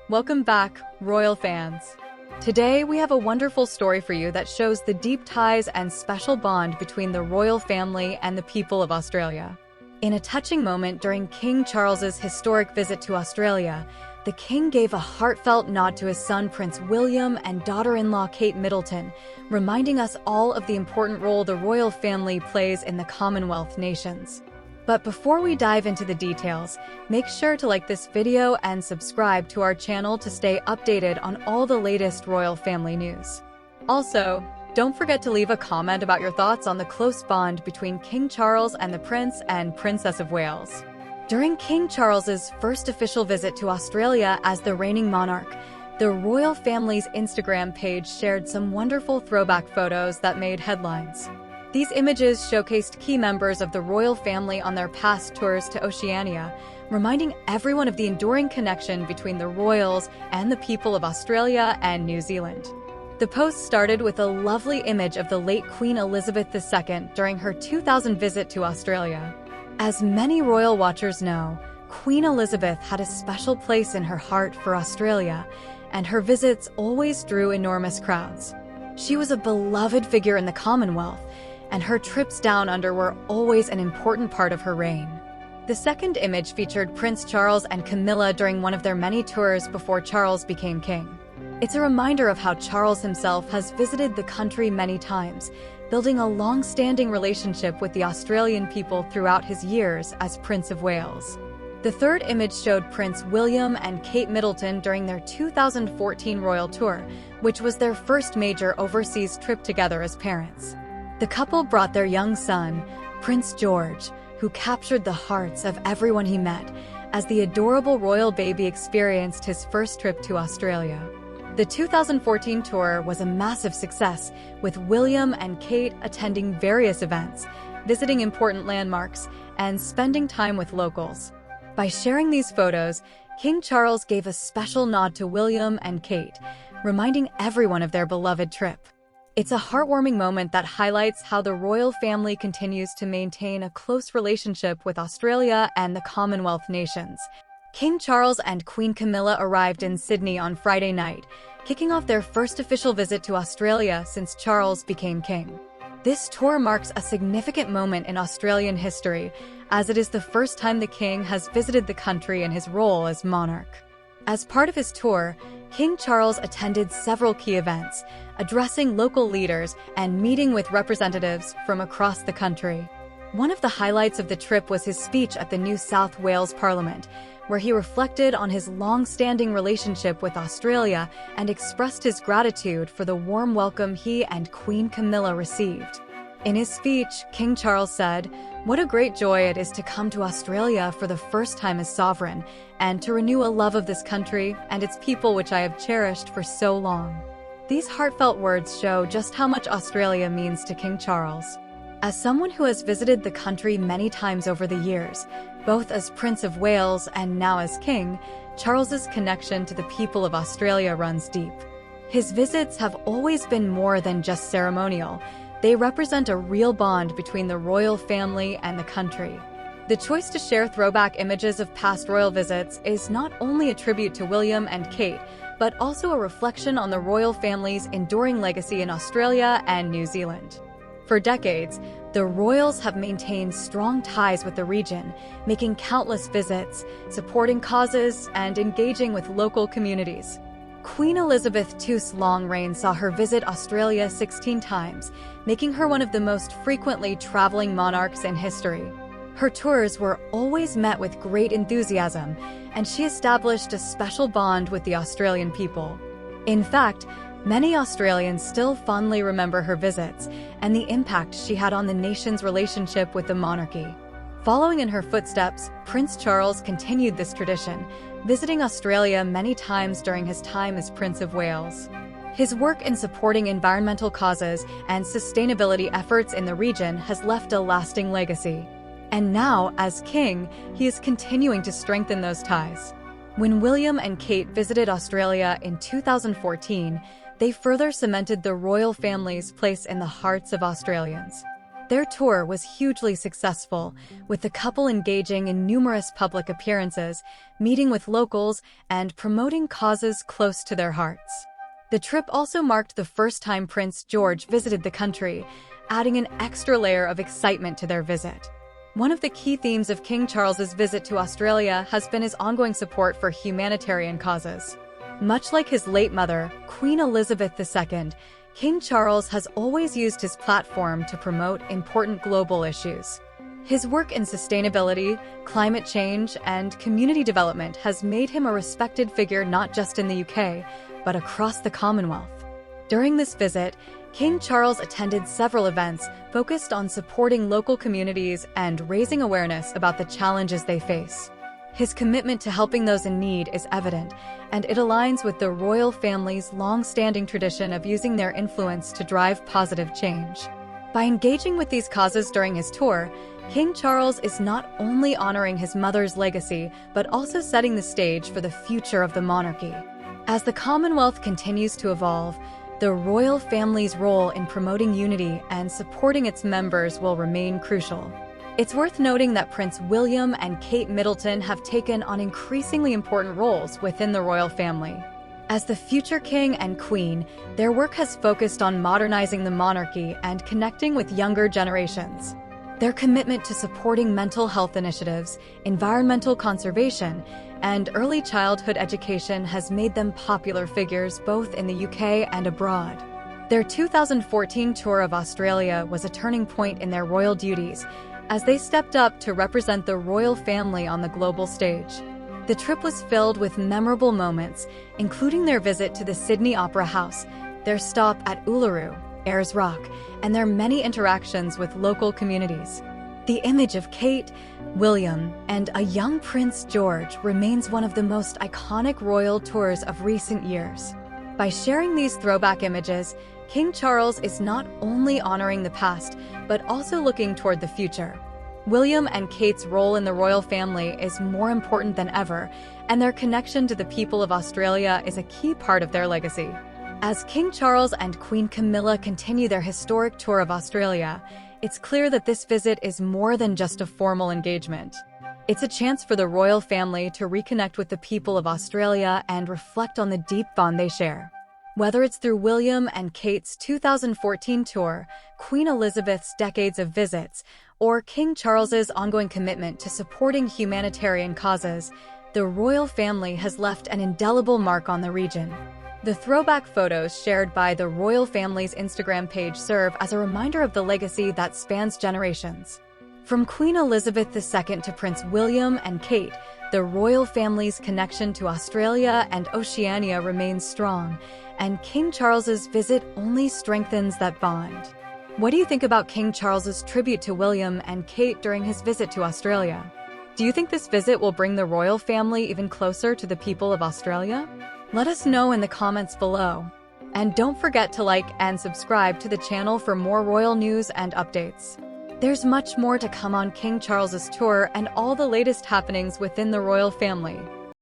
Welcome back, royal fans. Today, we have a wonderful story for you that shows the deep ties and special bond between the royal family and the people of Australia. In a touching moment during King Charles's historic visit to Australia, the king gave a heartfelt nod to his son Prince William and daughter-in-law Kate Middleton, reminding us all of the important role the royal family plays in the Commonwealth nations. But before we dive into the details, make sure to like this video and subscribe to our channel to stay updated on all the latest royal family news. Also, don't forget to leave a comment about your thoughts on the close bond between King Charles and the Prince and Princess of Wales. During King Charles's first official visit to Australia as the reigning monarch, the royal family's Instagram page shared some wonderful throwback photos that made headlines. These images showcased key members of the royal family on their past tours to Oceania, reminding everyone of the enduring connection between the royals and the people of Australia and New Zealand. The post started with a lovely image of the late Queen Elizabeth II during her 2000 visit to Australia. As many royal watchers know, Queen Elizabeth had a special place in her heart for Australia, and her visits always drew enormous crowds. She was a beloved figure in the Commonwealth, and her trips down under were always an important part of her reign. The second image featured Prince Charles and Camilla during one of their many tours before Charles became king. It's a reminder of how Charles himself has visited the country many times, building a long-standing relationship with the Australian people throughout his years as Prince of Wales. The third image showed Prince William and Kate Middleton during their 2014 royal tour, which was their first major overseas trip together as parents. The couple brought their young son, Prince George, who captured the hearts of everyone he met, as the adorable royal baby experienced his first trip to Australia. The 2014 tour was a massive success, with William and Kate attending various events, visiting important landmarks, and spending time with locals. By sharing these photos, King Charles gave a special nod to William and Kate, reminding everyone of their beloved trip. It's a heartwarming moment that highlights how the royal family continues to maintain a close relationship with Australia and the Commonwealth nations. King Charles and Queen Camilla arrived in Sydney on Friday night, kicking off their first official visit to Australia since Charles became king. This tour marks a significant moment in Australian history, as it is the first time the king has visited the country in his role as monarch. As part of his tour, King Charles attended several key events, addressing local leaders and meeting with representatives from across the country. One of the highlights of the trip was his speech at the New South Wales Parliament, where he reflected on his long-standing relationship with Australia and expressed his gratitude for the warm welcome he and Queen Camilla received. In his speech, King Charles said, "What a great joy it is to come to Australia for the first time as sovereign, and to renew a love of this country and its people which I have cherished for so long." These heartfelt words show just how much Australia means to King Charles. As someone who has visited the country many times over the years, both as Prince of Wales and now as King, Charles's connection to the people of Australia runs deep. His visits have always been more than just ceremonial. They represent a real bond between the royal family and the country. The choice to share throwback images of past royal visits is not only a tribute to William and Kate, but also a reflection on the royal family's enduring legacy in Australia and New Zealand. For decades, the royals have maintained strong ties with the region, making countless visits, supporting causes, and engaging with local communities. Queen Elizabeth II's long reign saw her visit Australia 16 times, making her one of the most frequently traveling monarchs in history. Her tours were always met with great enthusiasm, and she established a special bond with the Australian people. In fact, many Australians still fondly remember her visits and the impact she had on the nation's relationship with the monarchy. Following in her footsteps, Prince Charles continued this tradition, visiting Australia many times during his time as Prince of Wales. His work in supporting environmental causes and sustainability efforts in the region has left a lasting legacy. And now, as king, he is continuing to strengthen those ties. When William and Kate visited Australia in 2014, they further cemented the royal family's place in the hearts of Australians. Their tour was hugely successful, with the couple engaging in numerous public appearances, meeting with locals, and promoting causes close to their hearts. The trip also marked the first time Prince George visited the country, adding an extra layer of excitement to their visit. One of the key themes of King Charles's visit to Australia has been his ongoing support for humanitarian causes. Much like his late mother, Queen Elizabeth II, King Charles has always used his platform to promote important global issues. His work in sustainability, climate change, and community development has made him a respected figure not just in the UK, but across the Commonwealth. During this visit, King Charles attended several events focused on supporting local communities and raising awareness about the challenges they face. His commitment to helping those in need is evident, and it aligns with the royal family's long-standing tradition of using their influence to drive positive change. By engaging with these causes during his tour, King Charles is not only honoring his mother's legacy, but also setting the stage for the future of the monarchy. As the Commonwealth continues to evolve, the royal family's role in promoting unity and supporting its members will remain crucial. It's worth noting that Prince William and Kate Middleton have taken on increasingly important roles within the royal family. As the future king and queen, their work has focused on modernizing the monarchy and connecting with younger generations. Their commitment to supporting mental health initiatives, environmental conservation, and early childhood education has made them popular figures both in the UK and abroad. Their 2014 tour of Australia was a turning point in their royal duties, as they stepped up to represent the royal family on the global stage. The trip was filled with memorable moments, including their visit to the Sydney Opera House, their stop at Uluru, Ayers Rock, and their many interactions with local communities. The image of Kate, William, and a young Prince George remains one of the most iconic royal tours of recent years. By sharing these throwback images, King Charles is not only honoring the past, but also looking toward the future. William and Kate's role in the royal family is more important than ever, and their connection to the people of Australia is a key part of their legacy. As King Charles and Queen Camilla continue their historic tour of Australia, it's clear that this visit is more than just a formal engagement. It's a chance for the royal family to reconnect with the people of Australia and reflect on the deep bond they share. Whether it's through William and Kate's 2014 tour, Queen Elizabeth's decades of visits, or King Charles's ongoing commitment to supporting humanitarian causes, the royal family has left an indelible mark on the region. The throwback photos shared by the royal family's Instagram page serve as a reminder of the legacy that spans generations. From Queen Elizabeth II to Prince William and Kate, the royal family's connection to Australia and Oceania remains strong, and King Charles's visit only strengthens that bond. What do you think about King Charles's tribute to William and Kate during his visit to Australia? Do you think this visit will bring the royal family even closer to the people of Australia? Let us know in the comments below. And don't forget to like and subscribe to the channel for more royal news and updates. There's much more to come on King Charles's tour and all the latest happenings within the royal family.